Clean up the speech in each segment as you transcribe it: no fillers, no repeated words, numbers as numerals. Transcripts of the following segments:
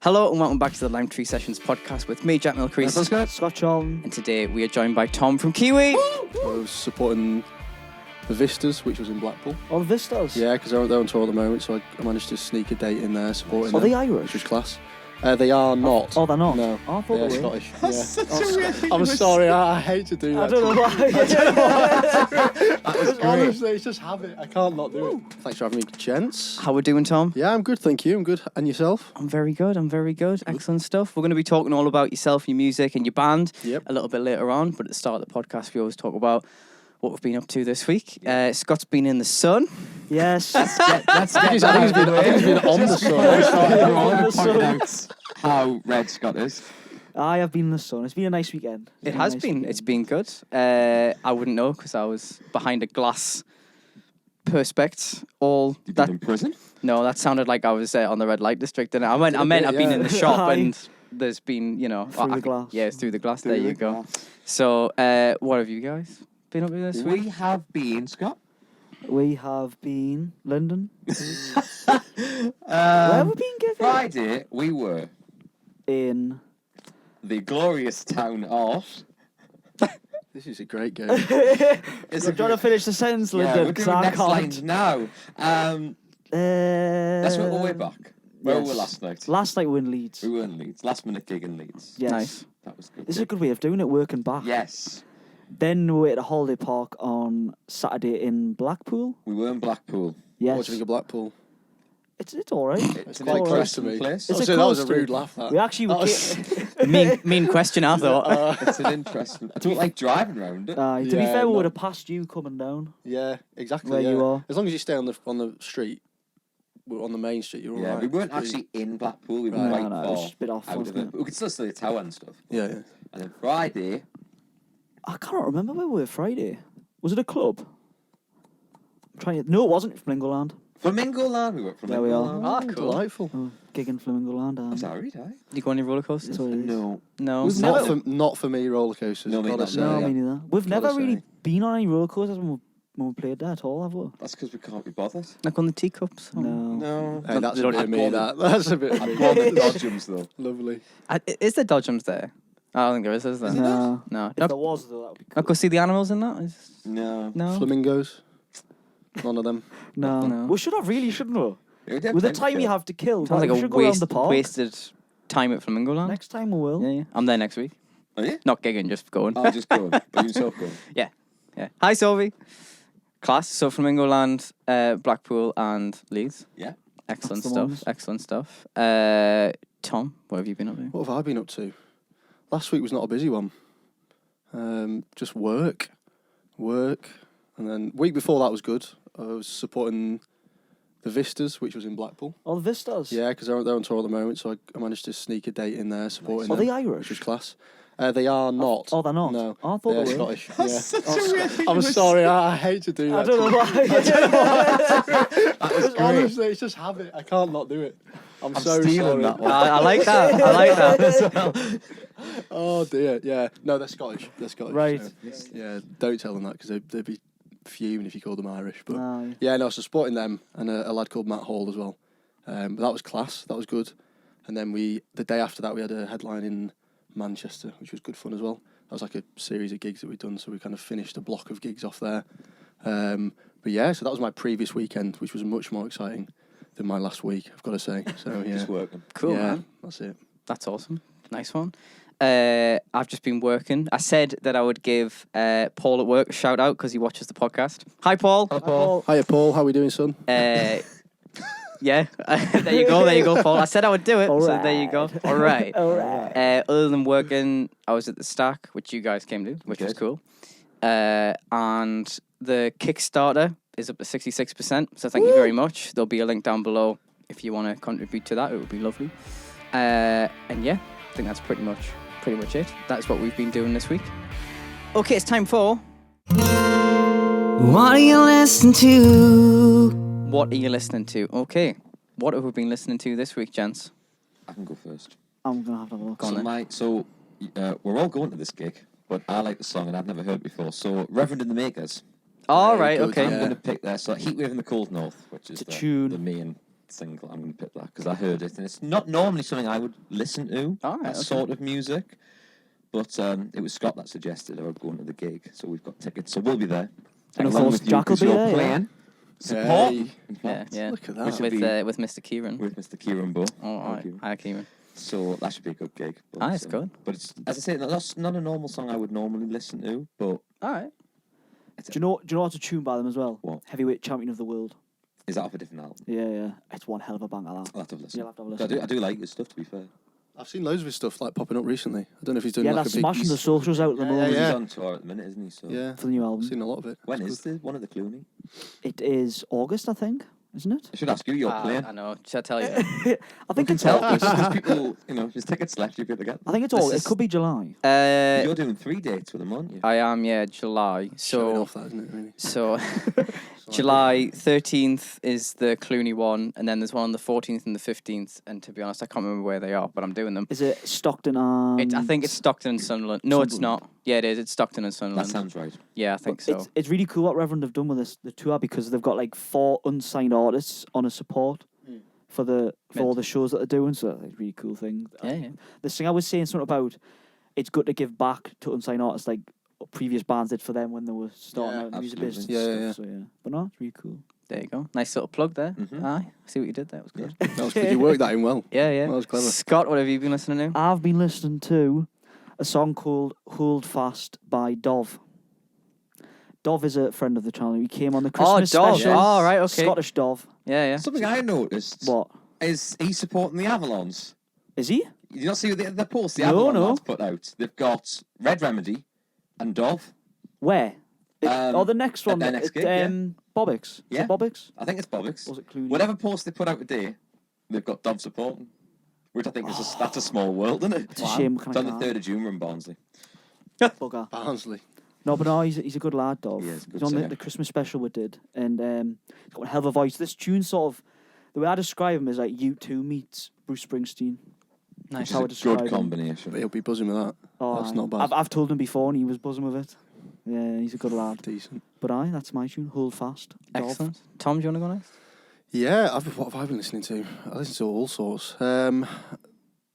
Hello and welcome back to the Lime Tree Sessions podcast with me, Jack Milcrease. Scott Charlton. And today we are joined by Tom from Kiwi. I was supporting the Vistas, which was in Blackpool. Oh, the Vistas? Yeah, because they're on tour at the moment, so I managed to sneak a date in there supporting them. Are they Irish? Which was class. They are not. Oh, they're not? No. Oh, I thought They're they were. Scottish. I'm sorry, I hate to do that. I don't know why. Honestly, it's just habit. I can't not do it. Thanks for having me, gents. How we doing, Tom? Yeah, I'm good, thank you. I'm good. And yourself? I'm very good. Excellent stuff. We're going to be talking all about yourself, your music and your band a little bit later on. But at the start of the podcast, we always talk about what we've been up to this week. Scott's been in the sun. Yes. I think he's been on the sun. How red Scott is. I have been in the sun. It's been a nice weekend. It has been. It's been good. I wouldn't know because I was behind a glass perspex all You've that. been in prison? No, that sounded like I was on the red light district. And I meant I've been in the shop and there's been, Through the glass. Yeah, it's through the glass. Through there you the go. glass. So, what have you guys been up to this week? We have been, Scott. We have been London. Where have we been, Gavin? Friday, we were In. the glorious town of... This is a great game. It's I'm trying to finish the sentence, Yeah, London, we're because doing I next lines can't. now. Let's work our way back. Where were we yes. last night? Last night we were in Leeds. We were in Leeds. Last minute gig in Leeds. Yes. Nice. That was good. This is a good way of doing it, working back. Yes. Then we were at a holiday park on Saturday in Blackpool. We were in Blackpool. Yes. What do you think of Blackpool? It's all right. It's an quite close to interesting me. place. It's Obviously, a that was a coaster. rude laugh. We actually That was- mean question, I thought. It's an interesting... I don't like driving around it. to be Yeah, fair, we no. would have passed you coming down. Yeah, exactly. Where yeah. you are. As long as you stay on the street, on the main street, you're all Yeah, right. we weren't It's actually in Blackpool. We were Right. quite No, it was just a bit off, out of wasn't it. it? But we could still see the tower and stuff. Yeah. And then Friday... I can't remember where we were Friday. Was it a club? No, it wasn't. Flamingoland. Flamingo Land. We were at There we are. Flamingo Ah, Land. cool. Delightful. Oh, gig in Flamingoland. I'm sorry, did I? You go on any roller coasters? So it is. No. No. Was Not for me, roller coasters. No, me gotta not. say. No, yeah. me neither. We've Gotta never really say. been on any roller coasters when we played there at all, have we? That's because we can't be bothered. Like on the teacups? Oh. No. No. Hey, that's They a don't bit of have me. gone- That's a bit of I've me. gone to Dodgems though. Lovely. Is there Dodgems there? I don't think there is there? No. No. If there was, though, that would be I'll cool. go see the animals in that? No. No. Flamingos. None of them. No. No. We should have really, shouldn't we? We did With the plenty time you of- have to kill, Sounds we like should a go around the park. wasted time at Flamingo Land. Next time we will. Yeah. I'm there next week. Are you? Not gigging, just going. I'll just go. Are you yourself going? Yeah. Hi, Sylvie. Class. So Flamingo Land, Blackpool, and Leeds. Yeah. Excellent That's the stuff. ones. Excellent stuff. Tom, what have you been up to? What have I been up to? Last week was not a busy one. Just work, and then week before that was good. I was supporting the Vistas, which was in Blackpool. Oh, the Vistas. Yeah, because they're on tour at the moment, so I managed to sneak a date in there supporting Are them, they which Irish? was class. They are not. Oh, they're not? No. Oh, I thought They're they were. Scottish. Yeah. I'm sorry, I hate to do that. I don't know why. Honestly, it's just habit. I can't not do it. I'm so stealing sorry. that one. I like that. I like that. Oh dear, yeah. No, they're Scottish. Right. So, yeah, don't tell them that because they'd be fuming if you called them Irish. But No. yeah, no, so supporting them and a lad called Matt Hall as well. But that was class. That was good. And then the day after that, we had a headline in Manchester, which was good fun as well. That was like a series of gigs that we'd done, so we kind of finished a block of gigs off there. But yeah, so that was my previous weekend, which was much more exciting than my last week, I've got to say. So yeah, Just working. Cool, yeah, man. that's it. That's awesome. Nice one. I've just been working. I said that I would give Paul at work a shout out because he watches the podcast. Hi, Paul. Paul. Hiya, Paul. How are we doing, son? Yeah, there you go, Paul. I said I would do it, All so there you go. All right. All right. Other than working, I was at the Stack, which you guys came to, which was Good. cool. And the Kickstarter is up to 66%, so thank you very much. There'll be a link down below if you want to contribute to that. It would be lovely. And yeah, I think that's pretty much it. That's what we've been doing this week. Okay, it's time for... What are you listening to? What are you listening to? Okay, what have we been listening to this week, gents? I can go first. I'm going to have to have a look. Go on then. We're all going to this gig, but I like the song and I've never heard it before. So Reverend and the Makers. All Very right, good, okay. I'm yeah. going to pick their so Heatwave in the Cold North, which is It's a tune. the main single. I'm going to pick that because I heard it, and it's not normally something I would listen to. All right, That okay. sort of music. But it was Scott that suggested about going to the gig, so we've got tickets. So we'll be there. And of Along course, with you, Jack will 'cause be you're there, yeah. playing. Support. Hey. Yeah. Look at Which that. will With Mr. Kieran. With Mr. Kieran Bull. Oh, all right. Hi, Kieran. So that should be a good gig. But, It's good. But it's, as I say, that's not a normal song I would normally listen to. But All right. Do you know what's a tune by them as well? What? Heavyweight Champion of the World. is that off a different album? Yeah. It's one hell of a banger, that. I'll have to have a listen. You'll have to have a But listen. I do like his stuff, to be fair. I've seen loads of his stuff like popping up recently. I don't know if he's doing Yeah, like that's a big... smashing the socials out at the Yeah, moment yeah. He's on tour at the minute, isn't he? So Yeah, for the new I've album. seen a lot of it. when It's is the one of the Clooney? It is August, I think, isn't it? I should ask you. You're playing. I know. Should I tell you? I think it's Tell August. there's people, if there's tickets left, you'll be able to get them. I think it's This August. is- It could be July. You're doing 3 dates with them, aren't you? I am, yeah, July. showing So, off that, isn't it, really? so July 13th is the Clooney one, and then there's one on the 14th and the 15th. And to be honest, I can't remember where they are, but I'm doing them. Is it Stockton and... I think it's Stockton and Sunderland. No, it's Sunderland. not. Yeah, it is. It's Stockton and That Sunderland. sounds right. Yeah, I think so. It's really cool what Reverend have done with the tour because they've got like 4 unsigned artists on a support for all the shows that they're doing. So that's a really cool thing. Yeah. This thing I was saying something about, it's good to give back to unsigned artists like previous bands did for them when they were starting Yeah, out in the music absolutely. business. Yeah, and stuff, So yeah, but no, it's really cool. There you go. Nice little plug there. Mhm. Aye. See what you did there. It was good. That was good. You worked that in well. Yeah. That was clever. Scott, what have you been listening to? I've been listening to a song called "Hold Fast" by Dov. Dov is a friend of the channel. He came on the Christmas Dov. special. Oh, right, okay. Scottish Dov. Yeah. Something I noticed What? is he supporting the Avalons. Is he? You not see the post the No, Avalon no. lads put out? They've got Red Remedy and Dove. Where? The next one. their next gig, yeah. Bobbix. Is Yeah. it Bobbix? I think it's Bobbix. Was it Clooney? Whatever post they put out today, they've got Dove supporting. Which I think is that's a small world, isn't it? It's a shame. It's on the 3rd of June, we're in Barnsley. Bugger. Barnsley. No, but no, he's a good lad, Dov. He is a good He's on singer. the Christmas special we did, and he's got a hell of a voice. This tune sort of, the way I describe him is like U2 meets Bruce Springsteen. Nice. How I It's a describe good him. combination. But he'll be buzzing with that. Oh, That's aye. not bad. I've told him before, and he was buzzing with it. Yeah, he's a good lad. Decent. But that's my tune. Hold Fast. Dov. Excellent. Tom, do you want to go next? Yeah, what have I been listening to? I listen to all sorts.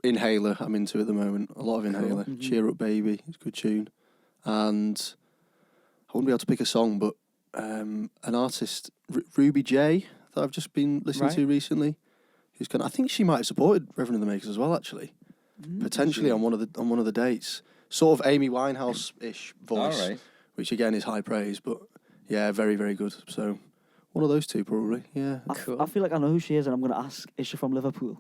Inhaler, I'm into at the moment. A lot of Inhaler. Mhm. Cheer Up Baby, it's a good tune. And I wouldn't be able to pick a song, but an artist, Ruby J, that I've just been listening to recently. Who's I think she might have supported Reverend of the Makers as well, actually. Potentially on one of the dates. Sort of Amy Winehouse-ish voice, All right. which again is high praise, but yeah, very, very good. So one of those two probably. Yeah. Cool. I feel like I know who she is, and I'm going to ask, is she from Liverpool?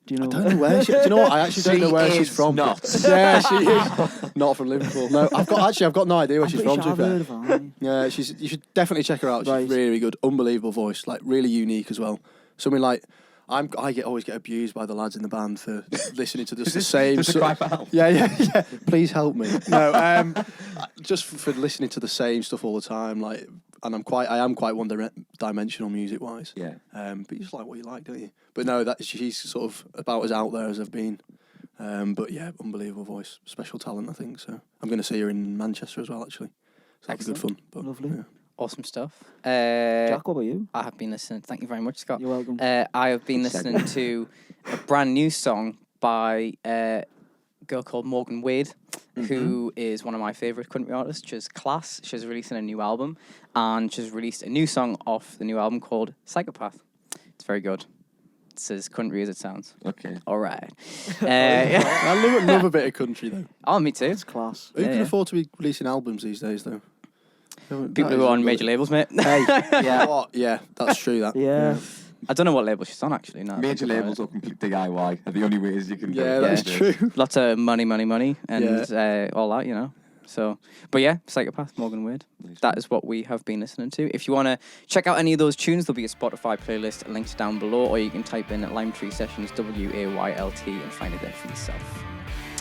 Do you know? I don't know where she. Do you know what? I actually don't know where she's is from. not. Yeah, she is not from Liverpool. No, I've got no idea where I'm she's pretty from. sure To I've be fair. heard of her. Yeah, you should definitely check her out. She's Right. really good, unbelievable voice, like really unique as well. Something like I always get abused by the lads in the band for listening to just the same. Just a cry for help. Yeah. Please help me. No, just for listening to the same stuff all the time. Like, and I am quite one-dimensional music-wise. Yeah. But you just like what you like, don't you? But no, she's sort of about as out there as I've been. But yeah, unbelievable voice, special talent, I think. So I'm going to see her in Manchester as well, actually. So that'll be good fun. But, Lovely. yeah. Awesome stuff. Jack, what about you? I have been listening. Thank you very much, Scott. You're welcome. I have been Good listening segue. to a brand new song by a girl called Morgan Wade, who is one of my favourite country artists. She's class. She's releasing a new album, and she's released a new song off the new album called Psychopath. It's very good. It's as country as it sounds. Okay. All right. I love a bit of country, though. Oh, me too. It's class. Who can Yeah. afford to be releasing albums these days, though? People who are on major labels, mate. Hey, yeah, what? Yeah, that's true. That. Yeah. I don't know what label she's on, actually. No, Major labels or complete DIY are the only ways you can get Yeah, it that's these days. true. Lots of money, and all that, you know. So, but yeah, Psychopath, Morgan Wade. Nice. That is what we have been listening to. If you want to check out any of those tunes, there'll be a Spotify playlist linked down below, or you can type in Lime Tree Sessions, WAYLT, and find it there for yourself.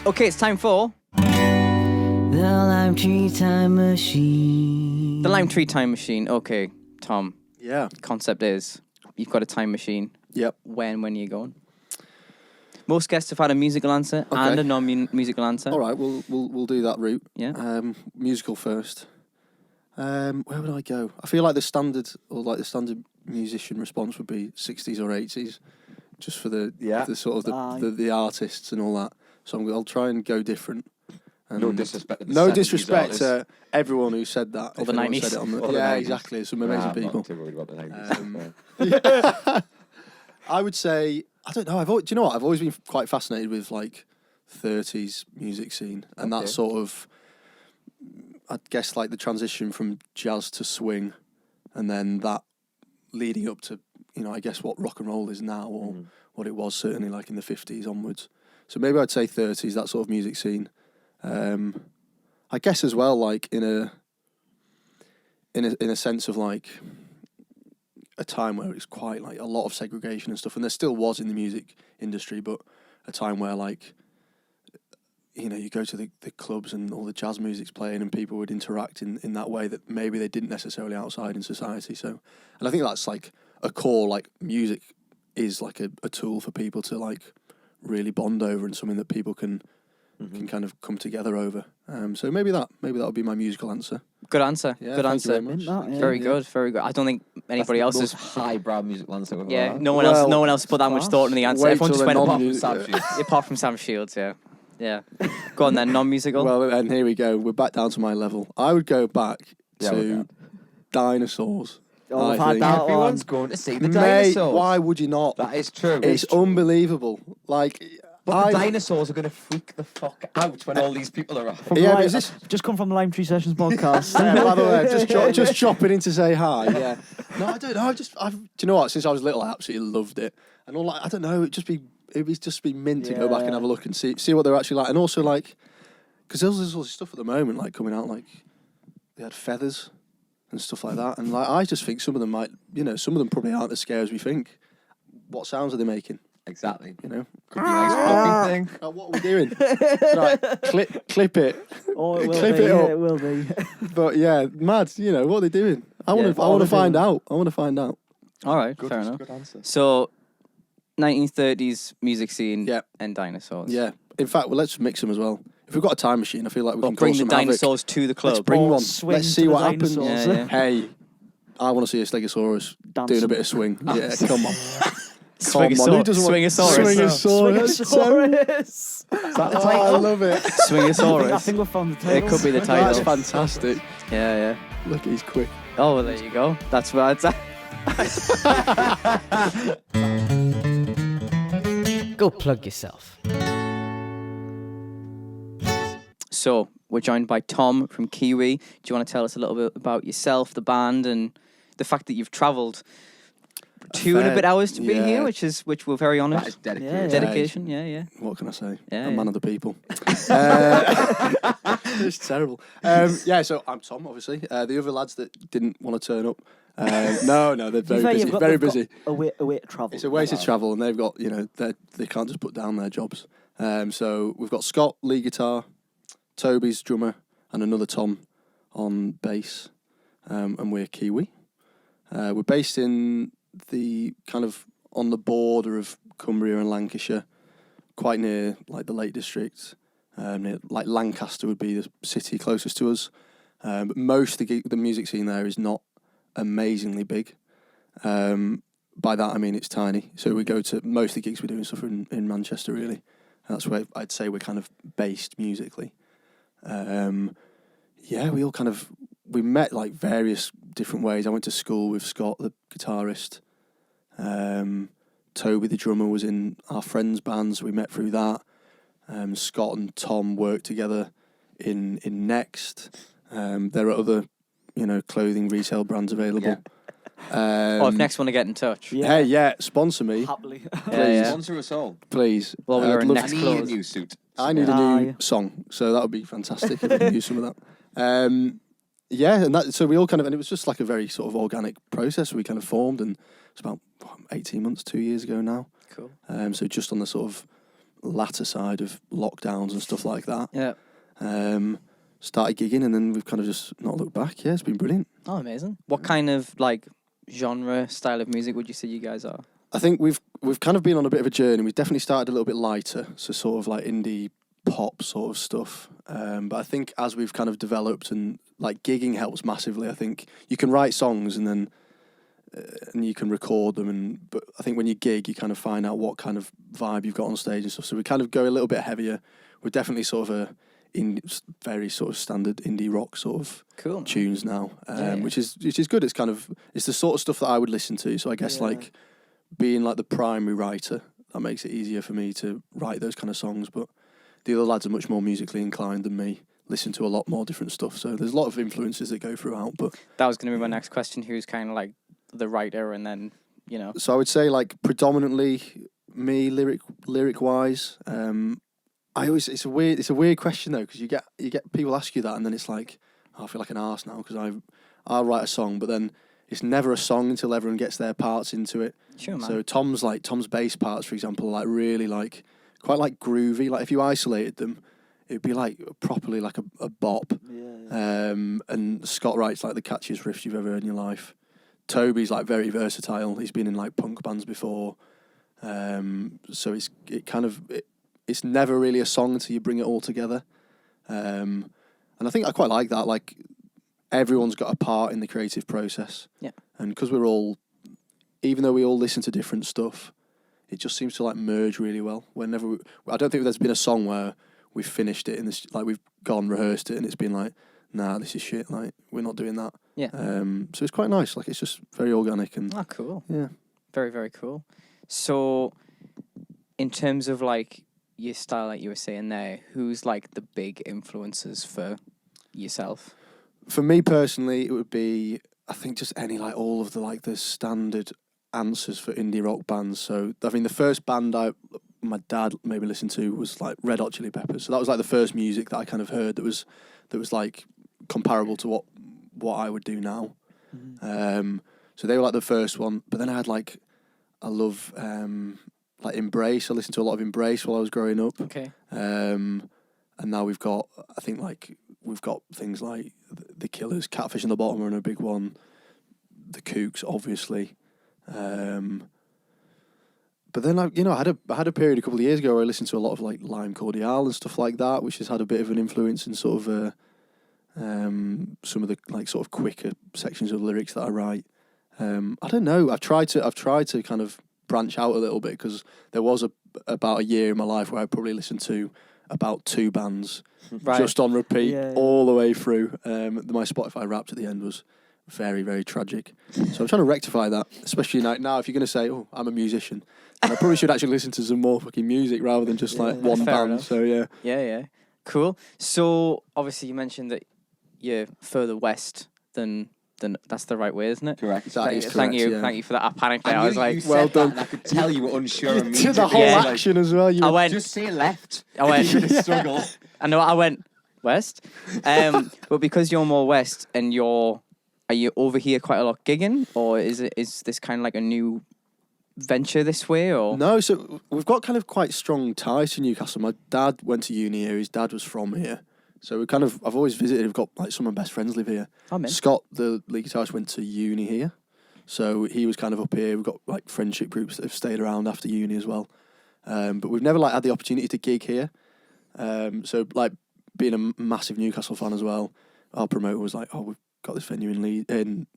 Okay, it's time for The Lime Tree Time Machine. the Lime Tree Time Machine. Okay, Tom, Yeah. concept is you've got a time machine. Yep. When are you going? Most guests have had a musical answer and a non-musical answer. All right, we'll do that route. Yeah. Musical first. Where would I go? I feel like the standard musician response would be 60s or 80s, just for the sort of the artists and all that. So I'll try and go different. And No disrespect to the no 70s disrespect artists. to everyone who said that. Or if the anyone 90s. said it on Or the yeah, 90s. exactly. Some amazing I'm people. not too worried about the 90s. I would say, I don't know. Do you know what? I've always been quite fascinated with like 30s music scene and that sort of, I guess, like the transition from jazz to swing, and then that leading up to, I guess what rock and roll is now, or what it was certainly like in the 50s onwards. So maybe I'd say 30s, that sort of music scene. I guess as well, like in a sense of like a time where it's quite like a lot of segregation and stuff, and there still was in the music industry, but a time where like, you go to the clubs and all the jazz music's playing and people would interact in that way that maybe they didn't necessarily outside in society. So, and I think that's like a core, like music is like a tool for people to like really bond over, and something that people can kind of come together over. So maybe that would be my musical answer. Good answer. Yeah, Good thank you answer. very much. Very good. Very good. I don't think anybody else is is. highbrow musical answer. Yeah, no one else put that much thought in the answer. Wait Everyone till just the went non-music- Sam Shields. apart from Sam Shields. Yeah. Go on then. Non-musical. Well, and here we go. We're back down to my level. I would go back to dinosaurs. Oh, I we've had think. that Everyone's one. going to see the Mate, dinosaurs. why would you not? That is true. It's unbelievable. Like, But the dinosaurs are going to freak the fuck out when all these people are off. From Yeah, but Lime- is this- just come from the Lime Tree Sessions podcast. by the way, just chopping in to say hi. Yeah. No, I don't know. Do you know what? Since I was little, I absolutely loved it. And all like, I don't know. It'd just be mint to go back and have a look and see what they're actually like. And also like, because there's all this stuff at the moment like coming out, like they had feathers and stuff like that. And like, I just think some of them might, some of them probably aren't as scary as we think. What sounds are they making? Exactly. You know? Could be a nice fluffy thing. What are we doing? Right, clip it. Oh, it will Clip be. it up. Yeah, it will be. But yeah, mad. What are they doing? I want to find out. I want to find out. All right. Fair enough. Good answer. So, 1930s music scene. Yeah. And dinosaurs. Yeah. In fact, well, let's mix them as well. If we've got a time machine, I feel like we Well, can bring cause the some havoc. dinosaurs to the club. Let's bring Or one. swing Let's to see the what happens. dinosaurs. Yeah. Hey, I want to see a Stegosaurus Dancing. doing a bit of swing. Yeah, come on. Swingasaurus. Who doesn't want Swingasaurus. Swingasaurus. Swingasaurus. I love it. I Swingasaurus. think we've found the It title. could be the That's title. fantastic. Yeah. Look, he's quick. Oh, well, there you go. That's what I'd Go plug yourself. So, we're joined by Tom from Kiwi. Do you want to tell us a little bit about yourself, the band, and the fact that you've travelled 2 and a bit hours to be yeah. here, which we're very honoured. That is dedication. Dedication, yeah. What can I say? Yeah, A man yeah. of the people. It's terrible. So I'm Tom, obviously. The other lads that didn't want to turn up, no, they're To be very fair, busy. you've got- Very they've got busy. A way to travel. It's a way to travel, and they've got, they can't just put down their jobs. So we've got Scott, lead guitar, Toby's drummer, and another Tom on bass, and we're Kiwi. We're based in the kind of on the border of Cumbria and Lancashire, quite near like the Lake District. Near, like Lancaster would be the city closest to us. But most of the music scene there is not amazingly big. By that I mean it's tiny. So we go to most of the gigs we do and stuff in Manchester really. And that's where I'd say we're kind of based musically. We met like various different ways. I went to school with Scott, the guitarist. Toby, the drummer, was in our friends' bands. We met through that. Scott and Tom worked together in Next. There are other, clothing retail brands available. If next want to get in touch. Hey, yeah, sponsor me, Happily. Yeah. Sponsor us all. please. Well, we were in I'd love Next I to- need a clothes. new suit. I need a Ah, new yeah. song, so that would be fantastic if we could use some of that. And so we all and it was just like a very sort of organic process. We kind of formed, and it's about 18 months, 2 years ago now. Cool. So just on the sort of latter side of lockdowns and stuff like that. Yeah. Started gigging, and then we've kind of just not looked back. Yeah, it's been brilliant. Oh, amazing. What kind of genre, style of music would you say you guys are? I think we've kind of been on a bit of a journey. We've definitely started a little bit lighter, so sort of like indie pop sort of stuff. But I think as we've kind of developed and like gigging helps massively. I think you can write songs and then and you can record them, but I think when you gig, you kind of find out what kind of vibe you've got on stage and stuff. So we kind of go a little bit heavier. We're definitely sort of very sort of standard indie rock sort of tunes now, which is good. It's the sort of stuff that I would listen to. So I guess like being like the primary writer, that makes it easier for me to write those kind of songs. But the other lads are much more musically inclined than me, listen to a lot more different stuff. So there's a lot of influences that go throughout. But that was going to be my next question. Who's kind of like the writer, and then So I would say like predominantly me lyric wise. It's a weird question though, because you get people ask you that, and then it's like, I feel like an arse now because I'll write a song, but then it's never a song until everyone gets their parts into it. Sure, man. So Tom's bass parts, for example, are like really like quite like groovy. Like if you isolated them, it'd be like properly like a bop. Yeah. And Scott writes like the catchiest riffs you've ever heard in your life. Toby's like very versatile. He's been in like punk bands before. So it's never really a song until you bring it all together. And I think I quite like that. Like everyone's got a part in the creative process. Yeah. And because even though we all listen to different stuff, it just seems to like merge really well. I don't think there's been a song where we've finished it like we've gone rehearsed it and it's been like, nah, this is shit. Like we're not doing that. Yeah. So it's quite nice. Like it's just very organic and. Oh, cool. Yeah. Very, very cool. So, in terms of like your style, like you were saying there, who's like the big influences for yourself? For me personally, it would be, I think, just any like all of the standard answers for indie rock bands. So I mean, the first band my dad made me listen to was like Red Hot Chili Peppers. So that was like the first music that I kind of heard that was like comparable to what I would do now. Mm-hmm. So they were like the first one, but then I had I love like Embrace. I listened to a lot of Embrace while I was growing up. Okay. And now we've got things like The Killers, Catfish in the Bottom are a big one, The Kooks, obviously. But then I had a period a couple of years ago where I listened to a lot of like Lime Cordiale and stuff like that, which has had a bit of an influence in sort of some of the like sort of quicker sections of lyrics that I write. I don't know. I've tried to kind of branch out a little bit because there was about a year in my life where I probably listened to about 2 bands just on repeat all the way through. My Spotify Wrapped at the end was very, very tragic. So I'm trying to rectify that, especially now if you're going to say, oh, I'm a musician, and I probably should actually listen to some more fucking music rather than just like one band. Enough. So yeah. Yeah. Cool. So obviously you mentioned that you're further west than that's the right way, isn't it? Correct. Thank you for that. I panicked there. I was like, well done. I could tell you were unsure. You did the whole action as well. I went, just say left. I went, you're gonna struggle. I went west. But because you're more west and are you over here quite a lot gigging, or is this kind of like a new venture this way, or? No, so we've got kind of quite strong ties to Newcastle. My dad went to uni here. His dad was from here. So I've always visited. We've got like some of my best friends live here. Oh, man. Scott, the lead guitarist, went to uni here. So he was kind of up here. We've got like friendship groups that have stayed around after uni as well. But we've never like had the opportunity to gig here. So like being a massive Newcastle fan as well, our promoter was like, oh, we've got this venue in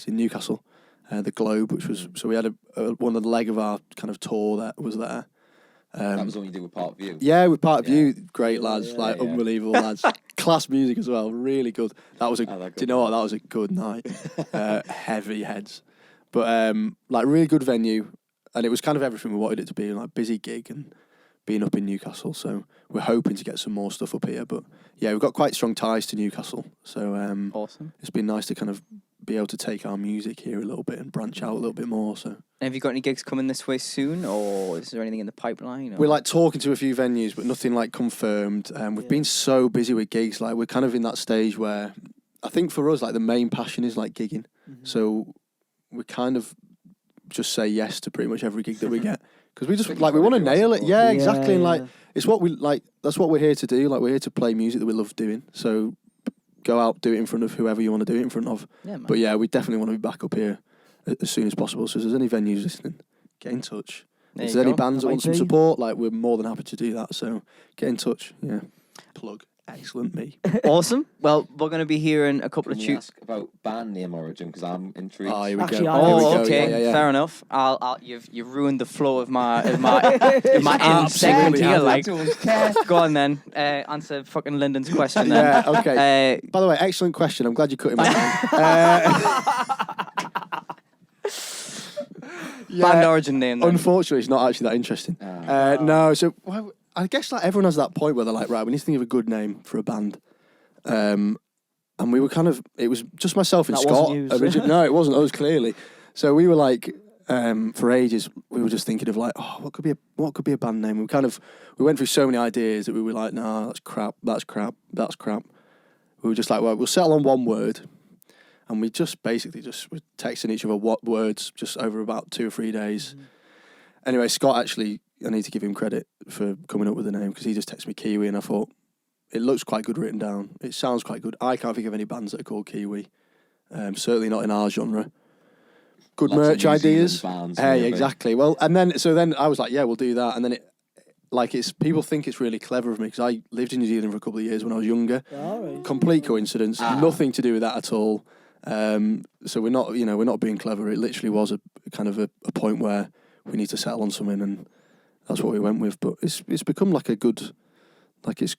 Newcastle, the Globe, which was, so we had one of the leg of our kind of tour that was there. That was all you did with Part View. Yeah, with Part View, great lads, unbelievable lads. Class music as well, really good. That was do you know what? That was a good night. Heavy heads, but like really good venue, and it was kind of everything we wanted it to be. Like busy gig and being up in Newcastle, so we're hoping to get some more stuff up here. But yeah, we've got quite strong ties to Newcastle, so awesome. It's been nice to kind of be able to take our music here a little bit and branch out a little bit more. So, have you got any gigs coming this way soon, or is there anything in the pipeline? Or? We're like talking to a few venues, but nothing like confirmed. We've been so busy with gigs, like we're kind of in that stage where I think for us, like the main passion is like gigging. Mm-hmm. So we kind of just say yes to pretty much every gig that we get because we just we want to nail it. Yeah, exactly. Yeah. And like it's what we like. That's what we're here to do. Like we're here to play music that we love doing. So. Go out, do it in front of whoever you want to do it in front of. Yeah, but yeah, we definitely want to be back up here as soon as possible. So if there's any venues listening, get in touch. There If you there's any go. bands that That want might some be. support, like we're more than happy to do that. So get in touch. Yeah. Plug. Excellent me. Awesome. Well, we're going to be hearing a couple Can of we tunes. ask about band name origin? Because I'm intrigued. Oh, here we Actually, go. I- Here we Oh, go. okay, Yeah, yeah, yeah. fair enough. You've ruined the flow of my of my end segment Absolutely here. has it. Like, Don't care. go on then. Answer fucking Lyndon's question then. Yeah, okay. Uh, By the way, excellent question. I'm glad you cut him off. Band origin name. Then. Unfortunately, it's not actually that interesting. No, so well, I guess like everyone has that point where they're like, right, we need to think of a good name for a band. And we were it was just myself and That Scott. wasn't you, so- No, it wasn't us, clearly. So we were like, for ages, we were just thinking of like, oh, what could be a band name? We went through so many ideas that we were like, no, that's crap. We were just like, well, we'll settle on one word. And we just basically were texting each other what words just over about 2 or 3 days. Anyway, Scott actually, I need to give him credit for coming up with the name because he just texted me Kiwi and I thought, it looks quite good written down. It sounds quite good. I can't think of any bands that are called Kiwi. Certainly not in our genre. Good Lots of merch New ideas. Zealand bands, Hey, maybe. exactly. Well, and then I was like, yeah, we'll do that. And then people think it's really clever of me because I lived in New Zealand for a couple of years when I was younger. Complete coincidence. Nothing to do with that at all. So we're not being clever. It literally was a kind of a point where we need to settle on something, and that's what we went with. But it's become like a good, like it's,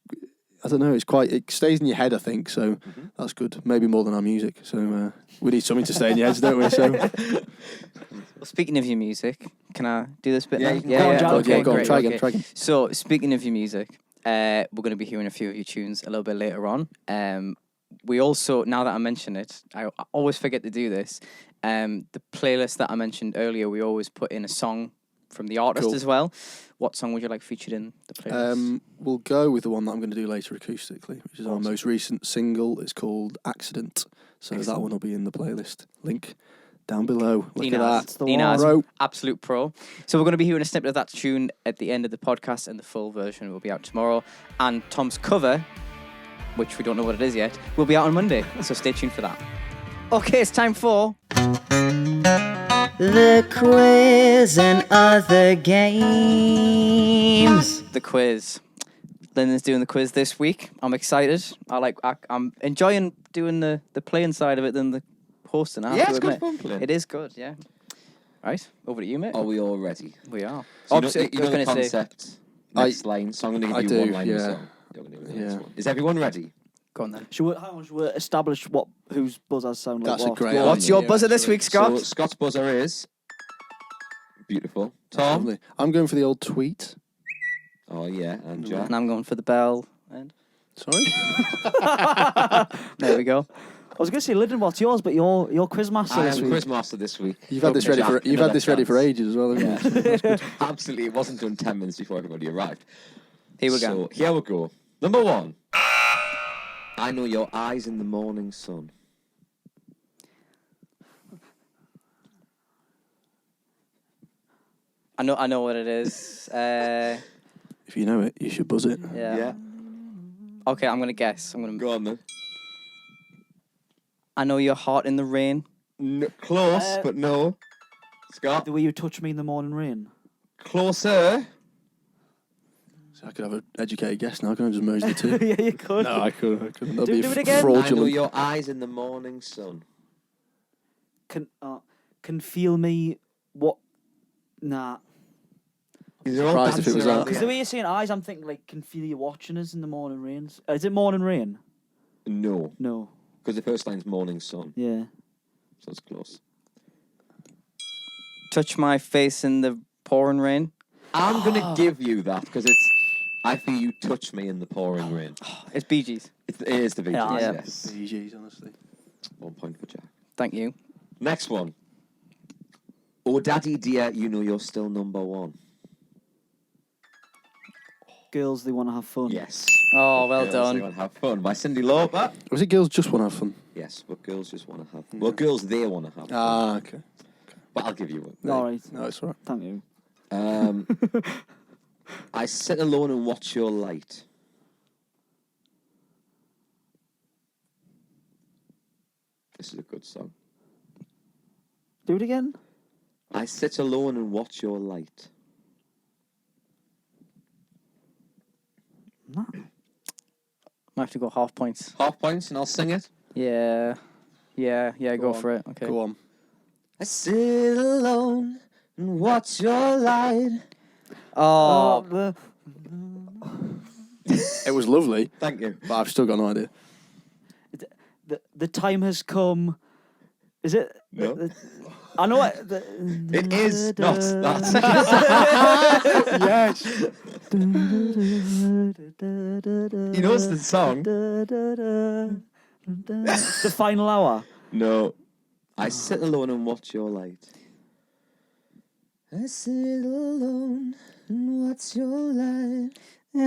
I don't know, it stays in your head, I think. So that's good. Maybe more than our music. So we need something to stay in your heads, don't we? So Well, speaking of your music, can I do this bit Yeah, now? you can go on, Jack. Okay, Go on, great, try okay. again. So, speaking of your music, we're going to be hearing a few of your tunes a little bit later on. We also, now that I mention it, I always forget to do this. The playlist that I mentioned earlier, we always put in a song from the artist Cool. as well. What song would you like featured in the playlist? We'll go with the one that I'm going to do later acoustically, which is our Awesome. most recent single. It's called Accident. So that one will be in the playlist. Link down below. Look at that. That's the Nina's one. Bro. absolute pro. So we're going to be hearing a snippet of that tune at the end of the podcast, and the full version will be out tomorrow. And Tom's cover, which we don't know what it is yet, will be out on Monday. So stay tuned for that. Okay, it's time for The quiz and other games. the quiz. Lyndon's doing the quiz this week. I'm excited. I'm enjoying doing the playing side of it than the hosting. I have Yeah, to it's good admit. fun playing. It is good, yeah. Right, over to you, mate. Are we all ready? We are. So Oh, you know, so you I know was the going to say, concept. Next line. So I'm going to I give you do, one line of the yeah. song. You're going to give me the next Yeah. one. Is everyone ready? go on then. Should we establish whose buzzers sound like That's a what? great Go on. What's your Yeah, buzzer this actually. week, Scott? So Scott's buzzer is beautiful. Tom. Lovely. I'm going for the old tweet. Oh yeah, and Jack. And I'm going for the bell. And Sorry? there we go. I was going to say, Lyndon, what's yours? But you're quizmaster I this am week. quizmaster this week. You've had this ready Jack, for another chance. ages as well, haven't you? Absolutely, it wasn't done 10 minutes before everybody arrived. Here we go. So here we go. Number 1. I know your eyes in the morning sun. I know what it is. If you know it, you should buzz it. Yeah. Okay, I'm gonna guess. Go on then. I know your heart in the rain. Close, but no. Scott. The way you touch me in the morning rain. Closer. So I could have an educated guess now. Can I just merge the two? Yeah, you could. No, I couldn't. That'd Do be it again. I know fraudulent. your eyes in the morning sun. Can feel me. What? Nah. These are all Surprised if it dancing was around that. Because the the way you're saying eyes, I'm thinking like can feel you watching us in the morning rains. Is it morning rain? No, No. because the first line's morning sun, Yeah. so it's close. Touch my face in the pouring rain. I'm gonna give you that because it's. I feel you touch me in the pouring rain. It's Bee Gees. It is the Bee Gees, Yeah. yes. GG's, honestly. 1 point for Jack. Thank you. Next one. Oh, daddy dear, you know you're still number 1. Girls, they want to have fun. Yes. Oh, well Girls, done. They want to have fun by Cindy Lauper. Was it Girls Just Want to Have Fun? Yes, but girls just want to have fun. Well, girls, they want to have fun. Ah, okay. But I'll give you one. All right. No, it's all right. Thank you. I sit alone and watch your light. This is a good song. Do it again. I sit alone and watch your light. Might have to go half points. Half points, and I'll sing it. Yeah. Go on. for it. Okay. Go on. I sit alone and watch your light. Oh, It was lovely, Thank you. but I've still got no idea. The time has come. Is it? No. I know it. It is not that. Yes. He knows the song. The final hour. No. I sit alone and watch your light. I sit alone and watch your light. They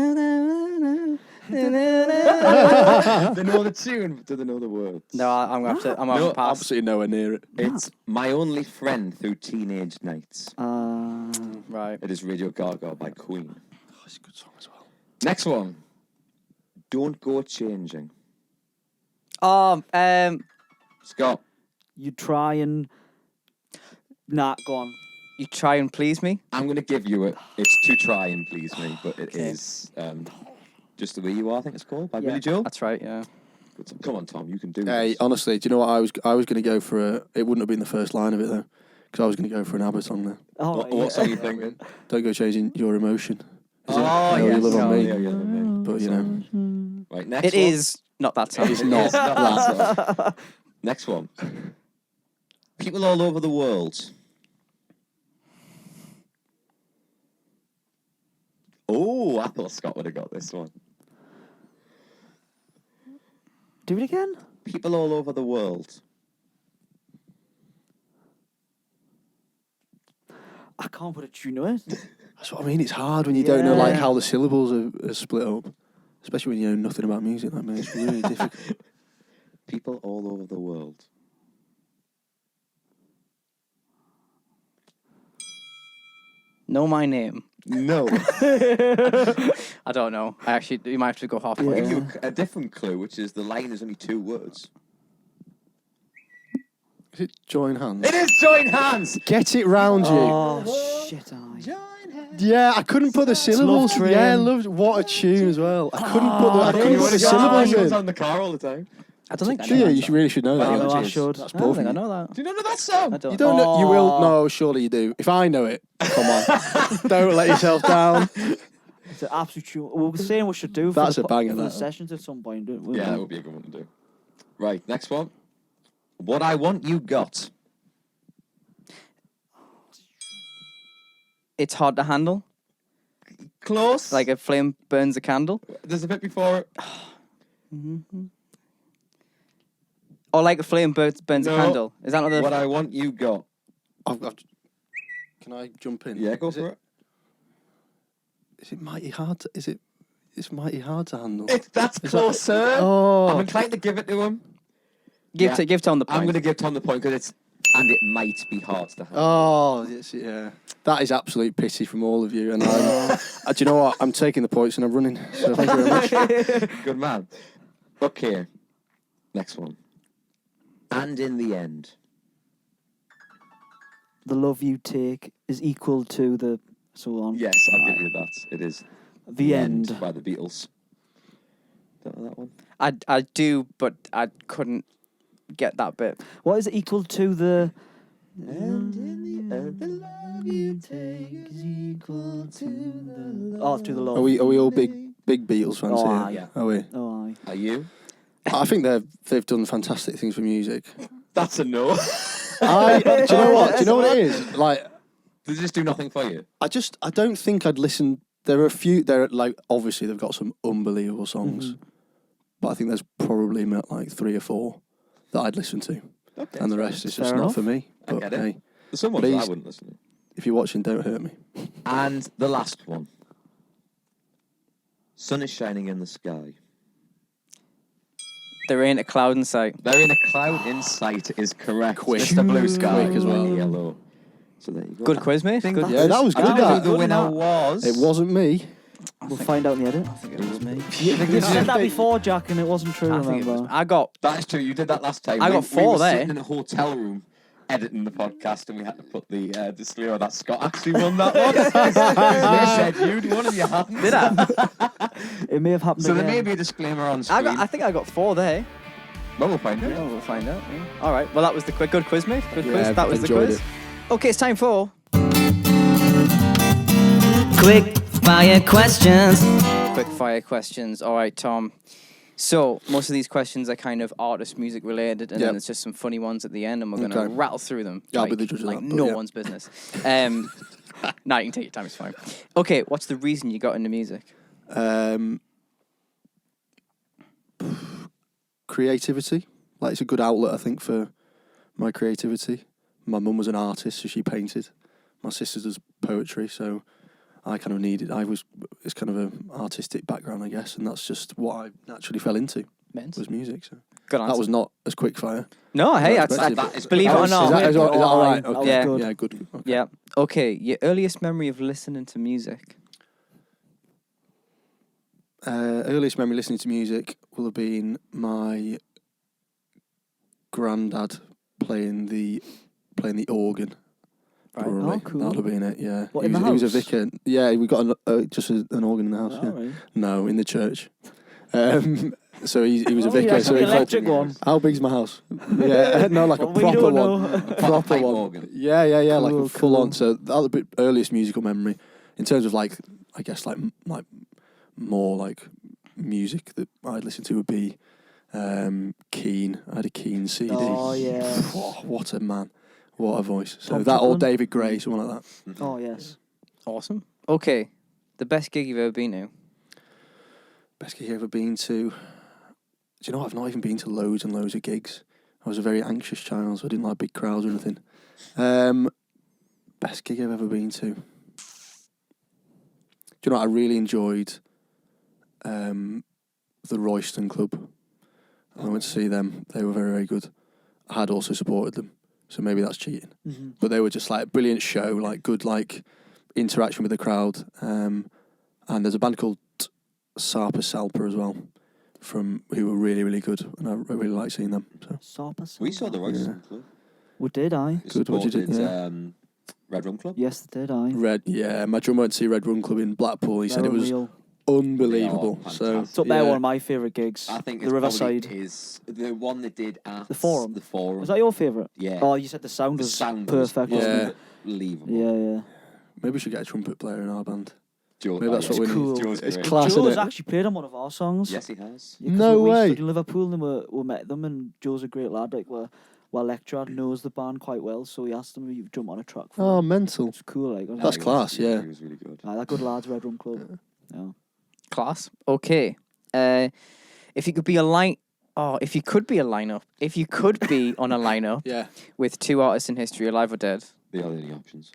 know the tune, but do they know the words? no, I'm gonna have to. I'm gonna have to pass. Absolutely nowhere near it. It's My Only Friend Through Teenage Nights. Right. It is Radio Gaga by Queen. Oh, it's a good song as well. Next one. Don't Go Changing. Oh, Scott. You try and. Nah, go on. you try and please me. I'm going to give you it. It's To Try and Please Me, but it is Just the Way You Are, I think it's called, by Billy Joel. That's right. Yeah. Come on, Tom, you can do Hey, this. honestly, do you know what I was going to go for? It wouldn't have been the first line of it though, because I was going to go for an ABBA song there. Oh, What song are you thinking? Don't go changing your emotion. Is it? Oh, You know, yes. You love on me. Yeah, you love on me. But you know, Right, next It one. is not that song. It's not. It's not that song. Next one. People all over the world. Oh, I thought Scott would have got this one. do it again. People all over the world. I can't put a tune to it. that's what I mean. It's hard when you don't know like Yeah. how the syllables are split up, especially when you know nothing about music like me. It's really difficult. People all over the world. Know my name. No. I don't know. You might have to go half I'll point. give you a different clue, which is the line is only 2 words. Is it join hands? It is Join Hands! Get it round you. Oh shit! Yeah, I couldn't put the syllables. Train. Yeah, loved what a tune as well. I couldn't put the it syllables is. in. on the car all the time. I don't think. Yeah, you really should know that. I know I Yes. should. That's I don't think I perfect. know that. Do you not know that song? I don't. You don't know. You will. Oh. No, surely you do. If I know it, come on. Don't let yourself down. It's an absolute tune. We were saying we should do for That's the, a banger, for the that. sessions at some point. Don't we? Yeah, that would be a good one to do. Right, next one. What I Want You Got. It's hard to handle. Close. Like a flame burns a candle. There's a bit before it. Or like a flame burns No. a candle. Is that not the? What I Want You Got. Can I jump in? Yeah, go Is for it. Is it mighty hard? It's mighty hard to handle. That's Is closer. that- Oh. I'm inclined to give it to him. give Tom the point. I'm going to give Tom the point because it's... And it might be hard to handle. Oh, yes, yeah. That is absolute pity from all of you. And do you know what? I'm taking the points and I'm running. So thank you very much. Good man. Okay. Next one. And in the end. The love you take is equal to the so on. Yes, I'll give you that. It is The end. by the Beatles. Don't know that one? I do, but I couldn't get that bit. What is it equal to the? And in the end, the love you take is equal to the love. Oh, to the love. Are we all big Beatles fans Oh, here? aye. Yeah. Are we? Oh, aye. Are you? I think they've done fantastic things for music. That's a no. Do you know what? Do you know what it is? Like, They just do nothing for you. I don't think I'd listen. There are a few. Obviously they've got some unbelievable songs, but I think there's probably like 3 or 4 that I'd listen to, Okay. and the rest is just Fair not ant for me. I But get it. hey, There's some ones that I Please. wouldn't listen to. if you're watching, don't hurt me. And the last one. Sun is shining in the sky. There ain't a cloud in sight. There ain't a cloud in sight is correct. Quick. Mr. Blue Sky. Quick as well. Yellow. So there you go. Good quiz, mate. Think Good. Yeah, that was I good. don't know who That. the winner that. was. It wasn't me. We'll find out in the edit. I think it was me. You said that before, Jack, and it wasn't true. I think it was. Remember? I got. That is true. You did that last time. I got we 4 were there. sitting in a hotel room editing the podcast, and we had to put the disclaimer that Scott actually won that one. You said you'd one of you hadn't. Did I? It It may have happened So again. there may be a disclaimer on screen. I think I got 4 there. Well, we'll find out. Yeah, we'll find out. Yeah. All right. Well, that was the good quiz, mate. Good Yeah, quiz. That was the enjoyed quiz. it. Okay, it's time for Quick fire questions. quick fire questions. All right, Tom. So most of these questions are kind of artist music related, and then Yep. there's just some funny ones at the end, and we're going to Okay. rattle through them. Yeah, I'll like, be the judge of like that, but no yeah. one's business. No, you can take your time. It's fine. Okay, what's the reason you got into music? Creativity. Like, it's a good outlet, I think, for my creativity. My mum was an artist, so she painted. My sister does poetry, so I kind of needed. It's kind of an artistic background, I guess, and that's just what I naturally fell into. Men's. Was music. So Good answer. that was not as quick fire. No, hey, Not that's, expected, that but- is believe it or Is not. that all right? That was Okay. good. Yeah, good. Okay. Yeah. Okay, your earliest memory of listening to music? Earliest memory listening to music will have been my granddad playing the organ. Right. Probably. Oh, cool. That would have been it. Yeah. What, he in was, the he was a house? vicar. Yeah, we got just an organ in the house. All Yeah. right. No, in the church. So he was a Oh, vicar. yeah, So the he played. electric one. How big's my house? Yeah, no, like a Well, we proper don't one. know. Proper Pipe one. organ. Yeah, like Cool, a full on. cool. So that was the earliest musical memory, in terms of like, I guess like more like music that I'd listen to would be Keane. I had a Keane CD. Oh, yeah. Oh, what a man! What a voice. So Tom that or Chaplin? David Gray, someone like that. Oh, yes. Awesome. Okay, the best gig you've ever been to? Best gig I've ever been to. Do you know what? I've not even been to loads and loads of gigs. I was a very anxious child, so I didn't like big crowds or anything. Best gig I've ever been to. Do you know what? I really enjoyed the Royston Club. I went to see them. They were very, very good. I had also supported them, so maybe that's cheating. Mm-hmm. But they were just like a brilliant show, like good like interaction with the crowd. And there's a band called Sarpa Salpa as well, who were really, really good, and I really like seeing them. So We saw the Royston Club. We did, I. We Good, what did you do? supported, Red Rum Club. Yes, did I. My drummer went to see Red Rum Club in Blackpool. He said it was Unreal. unbelievable. They are So fantastic. It's up there, yeah. one of my favourite gigs. I think the it's Riverside. probably is the one they did at The Forum. The Forum. Was that your favourite? Yeah. Oh, you said the sound The was sound perfect. was wasn't unbelievable. it? Yeah. maybe we should get a trumpet player in our band. Joe, Maybe that's what we need. cool. Joe's It's great. class, Joe's isn't it? actually played on one of our songs. Yes, he has. Yeah, 'cause No we way. studied in Liverpool and we met them, and Joe's a great lad. Like, well, lecturer knows the band quite well, so he asked him if he'd jump on a track for Oh, him. mental. It's cool, like. That's He was- class, yeah. He was really good. Aye, that good lads, Red Rum Club. Yeah. Class. Okay. If you could be a if you could be on a lineup Yeah. with 2 artists in history, alive or dead, They are the only options.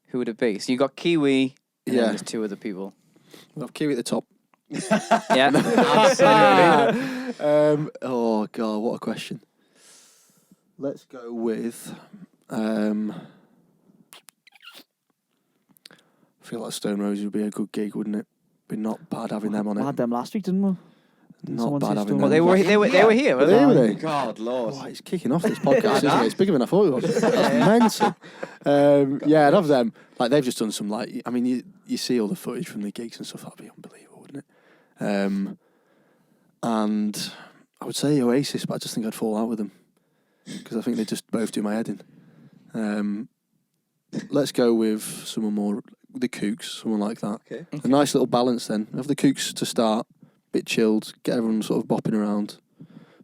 who would it be? So you got Kiwi, and then Yeah. there's 2 other people. We'll have Kiwi at the top. Yeah. Absolutely. Oh God, what a question. Let's go with. I feel like Stone Roses would be a good gig, wouldn't it? Be not bad having them on We it. had them last week, didn't we? Not someone bad say having Stone them. Well, they were here. Were Weren't they? they? God, Lord. Oh, it's kicking off this podcast, isn't it? It's bigger than I thought it was. That's mental. Yeah, I'd have them. Like, they've just done some, like, I mean, you see all the footage from the gigs and stuff. That'd be unbelievable, wouldn't it? And I would say Oasis, but I just think I'd fall out with them because I think they just both do my head in. Let's go with someone more, the Kooks, someone like that. Okay. A nice little balance then. Have the Kooks to start, bit chilled, get everyone sort of bopping around.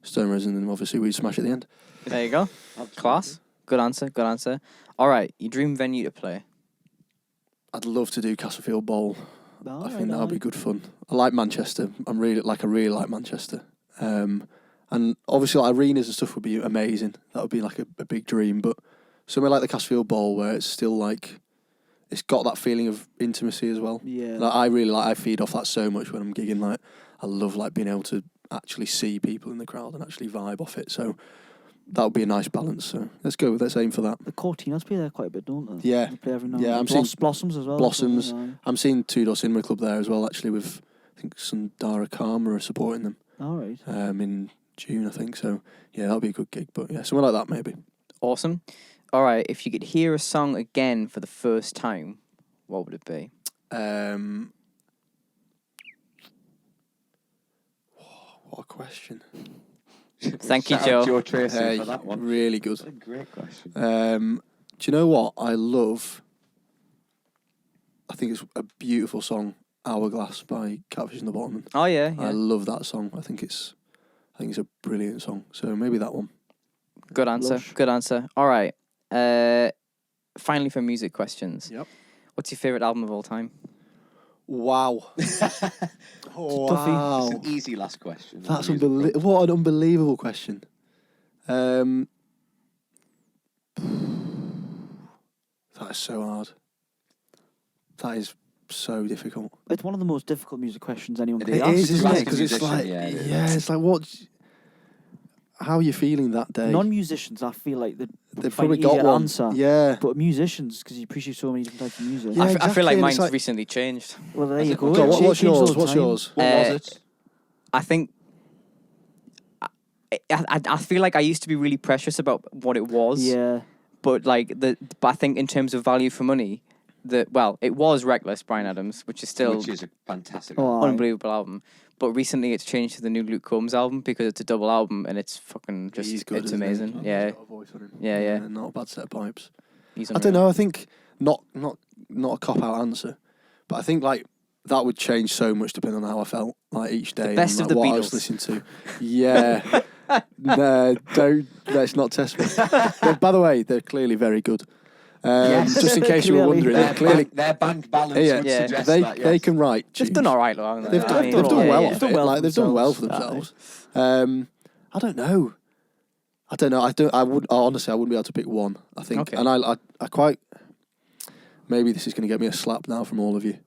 Stone Roses, and then obviously we'd smash at the end. There you go. Class. Good answer. All right, your dream venue to play. I'd love to do Castlefield Bowl. No, I think that would be good fun. I like Manchester. I really like Manchester. And obviously like arenas and stuff would be amazing. That would be like a big dream. But somewhere like the Castlefield Bowl where it's still like, it's got that feeling of intimacy as well. Yeah. Like, I feed off that so much when I'm gigging. Like, I love like being able to actually see people in the crowd and actually vibe off it. So that would be a nice balance. So let's aim for that. The Cortinas play there quite a bit, don't they? Yeah. They play every now Yeah, and I'm then. seeing Blossoms as well. Blossoms. Aye. I'm seeing Two Door Cinema Club there as well, actually, with, I think, Sundara Karma are supporting them All right. in June, I think. So, yeah, that'll be a good gig. But, yeah, somewhere like that, maybe. Awesome. All right, if you could hear a song again for the first time, what would it be? question. Thank you, Shout out Joe. Joe Tracy Hey, for that one. really good. What a great question. Do you know what I love? I think it's a beautiful song, "Hourglass" by Catfish and the Bottlemen. Oh yeah, I yeah. love that song. I think it's a brilliant song. So maybe that one. Good answer. Lush. Good answer. All right. Finally, for music questions. Yep. What's your favorite album of all time? Wow. Wow. It's an easy last question. That's Music unbelievable. What an unbelievable question. That is so hard. That is so difficult. It's one of the most difficult music questions anyone It could is, ask. Isn't ask it? a Because it's musician, like, yeah, it is. it's like what? How are you feeling that day? Non-musicians, I feel like They've they'd probably find it got easier to one. answer. Yeah. But musicians, because you appreciate so many different types of music. Yeah, I feel exactly, like and mine's it's like- recently changed. Well, there you it? go. Go on, It what's changes all yours? the What's time. yours? What was it? I think. I feel like I used to be really precious about what it was. Yeah. But but I think in terms of value for money, it was Reckless, Bryan Adams, which is still Which is a fantastic Oh, album. aye. unbelievable album. But recently it's changed to the new Luke Combs album because it's a double album and it's fucking just He's good, it's isn't he? amazing. He's Yeah, got a voice on him. Yeah. Not a bad set of pipes. he's I don't unreal. know. I think not a cop out answer, but I think like that would change so much depending on how I felt like each day. best and, of like, the what I was Beatles. listening to. Yeah. No, let's not test me. By the way, they're clearly very good. Just in case you were Clearly. wondering, they're clearly Their bank balance yeah, would Yeah. suggest they that, yes. they can write. They've tunes. done all right, though, haven't they? They've done, I mean, they've done yeah, well yeah. of Done it. well Like for they've done well for themselves. themselves. I don't know. I would honestly. I wouldn't be able to pick one. I think, Okay. and I quite. Maybe this is going to get me a slap now from all of you,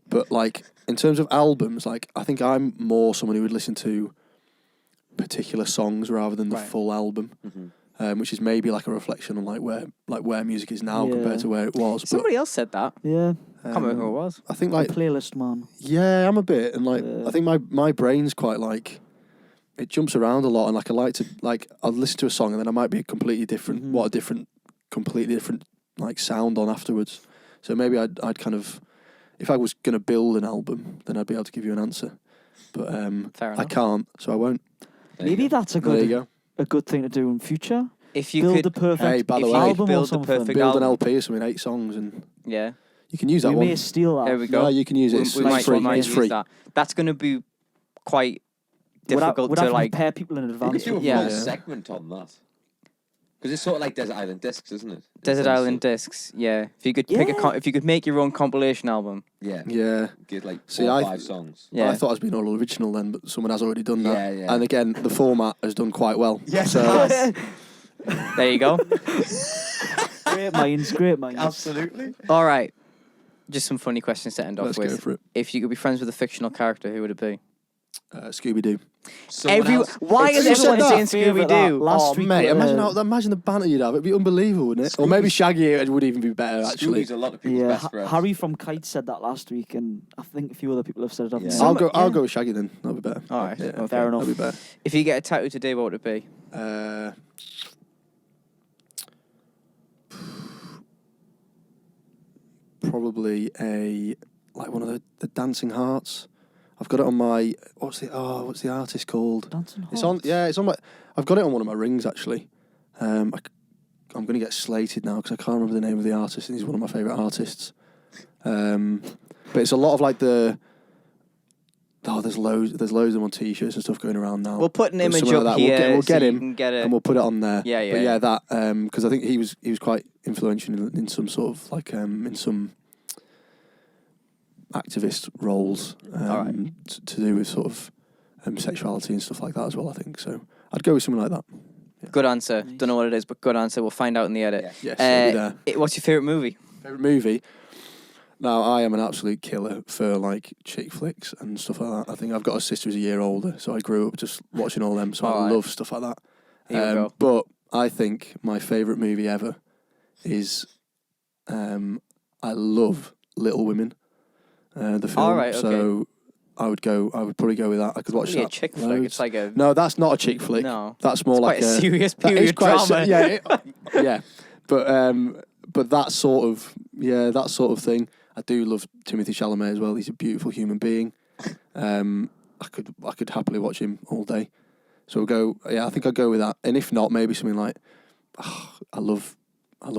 but like in terms of albums, like I think I'm more someone who would listen to particular songs rather than the Right. full album, Mhm. which is maybe like a reflection on where music is now Yeah. compared to where it was. Somebody else said that. Yeah. I can't remember who it was. I think Like like playlist man. yeah, I'm a bit, and like Yeah. I think my brain's quite like it jumps around a lot, and like I like to like I'll listen to a song and then I might be a completely different completely different like sound on afterwards. So maybe I'd kind of if I was gonna build an album, then I'd be able to give you an answer, but Fair I enough. can't, so I won't. There you Maybe go. that's a There you good go. thing to do in future. If you Build could the perfect Hey, by the if way, you album could or build the something. perfect Build an album, LP or something, 8 songs, and yeah, you can use that We one. may steal that. there we go. No, you can use it. It's, we it's might, free. we might It's use free. that. That's going to be quite Would I difficult have to to like. prepare people in You advance. could do a Yeah. full Yeah. segment on that. Because it's sort of like Desert Island Discs, isn't it? In Desert sense Island of- Discs, yeah. If you could pick Yeah. if you could make your own compilation album, Yeah. Yeah. Get like See, 4 or I- 5 songs. yeah. I thought I was being all original then, but someone has already done that. Yeah, yeah. And again, the format has done quite well. Yes, So it has. There you go. Great minds, great minds. Absolutely. All right, just some funny questions to end off let's go with. for it. If you could be friends with a fictional character, who would it be? Scooby Doo. Why It's is just everyone that saying favourite Scooby that Doo? last Oh week, mate, imagine the banter you'd have. It'd be unbelievable, wouldn't it? Or maybe Shaggy it would even be better actually. Scooby's a lot of people's Yeah, best friend. Harry from Kite said that last week, and I think a few other people have said it. Yeah. Yeah. I'll go with Shaggy then. That'll be better. All right, Yeah, okay. Fair enough. that'll be better. If you get a tattoo today, what would it be? Probably one of the dancing hearts. I've got it on my what's the artist called? Dancing It's on Hearts. it's on my I've got it on one of my rings actually. I'm going to get slated now because I can't remember the name of the artist, and he's one of my favourite artists. But it's a lot of like there's loads of them on t-shirts and stuff going around now. We'll put an But image something up like that. here. We'll get so him you can get it. and we'll put it on there. Yeah, yeah, But yeah. yeah, that because I think he was quite influential in some sort of like in some activist roles Alright. to do with sort of sexuality and stuff like that as well. I think so. I'd go with something like that. Good answer. Nice. Don't know what it is, but good answer. We'll find out in the edit. Yeah. Yes, it'll be there. What's your favourite movie? Favourite movie? Now, I am an absolute killer for like chick flicks and stuff like that. I think I've got a sister who's a year older, so I grew up just watching all them, so I Alright. love stuff like that. Here we go. But I think my favourite movie ever is I love Little Women, the film. Alright, So I would probably go with that. I could watch Really a that. chick flick. loads. It's like a No, that's not a chick flick. No. That's more It's like quite a serious that is period quite drama. yeah. But that sort of thing. I do love Timothy Chalamet as well. He's a beautiful human being. I I could happily watch him all day. So we'll go. Yeah, I think I'll go with that. And if not, maybe something like I love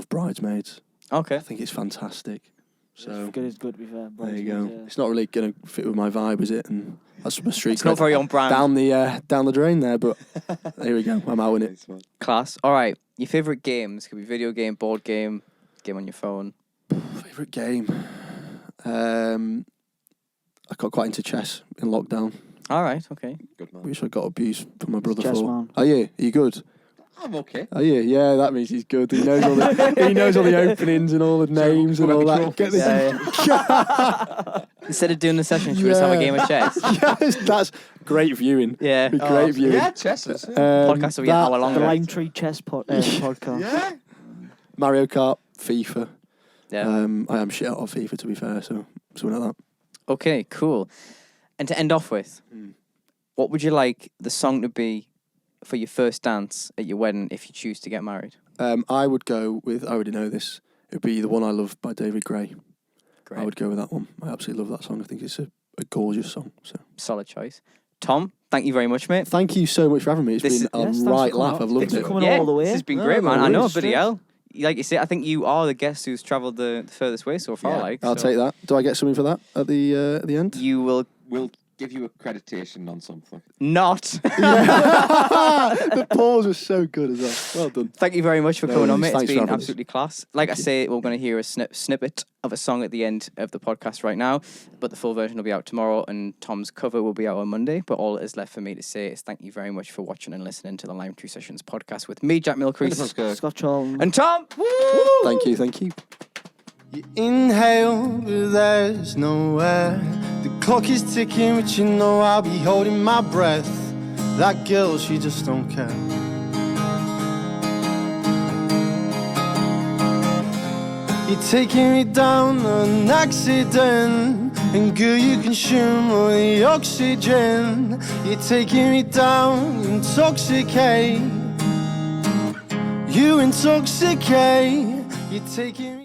Bridesmaids. Okay. I think it's fantastic. So It's good to be fair. there you go. Bridesmaids, yeah. It's not really gonna fit with my vibe, is it? And that's my street. It's not very on brand. down the drain there, but here we go. I'm out in it. Nice one. Class. All right. Your favourite games could be video game, board game, game on your phone. Favorite game. I got quite into chess in lockdown, All right. Okay. Good man. which I got abused from my brother Chess for. man. Are you? Are you good? I'm okay. Are you? Yeah, that means he's good. He knows all the openings and all the names and all that. Get this. Instead of doing the session, should we just have a game of chess? Yes, that's great viewing. Yeah. Be great viewing. Yeah, chess is. Podcast will be an hour long. The Lime Tree Chess podcast. Yeah. Mario Kart, FIFA. Yeah. I am shit out of FIFA, to be fair, so something like that. Okay, cool. And to end off with, what would you like the song to be for your first dance at your wedding if you choose to get married? I would go with, I already know this, it would be The One I Love by David Gray. Great. I would go with that one. I absolutely love that song. I think it's a gorgeous song. So Solid choice. Tom, thank you very much, mate. thank you so much for having me. It's This been is- a Yes, thanks for right coming laugh. on. I've loved Thanks for it. coming all the way. This has been No, great, man. no I know, worries. bloody hell. Like you say, I think you are the guest who's travelled the furthest way so far. Yeah, Like, I'll so take that. Do I get something for that at the end? You will We'll give you accreditation on something. not. The pause was so good as well. Well done. Thank you very much for No coming on, worries. mate. Thanks It's for been having us. absolutely class. Like I say, we're going to hear a snippet of a song at the end of the podcast right now, but the full version will be out tomorrow, and Tom's cover will be out on Monday. But all that is left for me to say is thank you very much for watching and listening to the Lime Tree Sessions podcast with me, Jack Milcrease, Scott Charlton. and Tom. Thank you. You inhale, but there's no air. The clock is ticking, but you know I'll be holding my breath. That girl, she just don't care. You're taking me down on an accident, and girl, you consume all the oxygen. You're taking me down, intoxicate. You intoxicate. You're taking me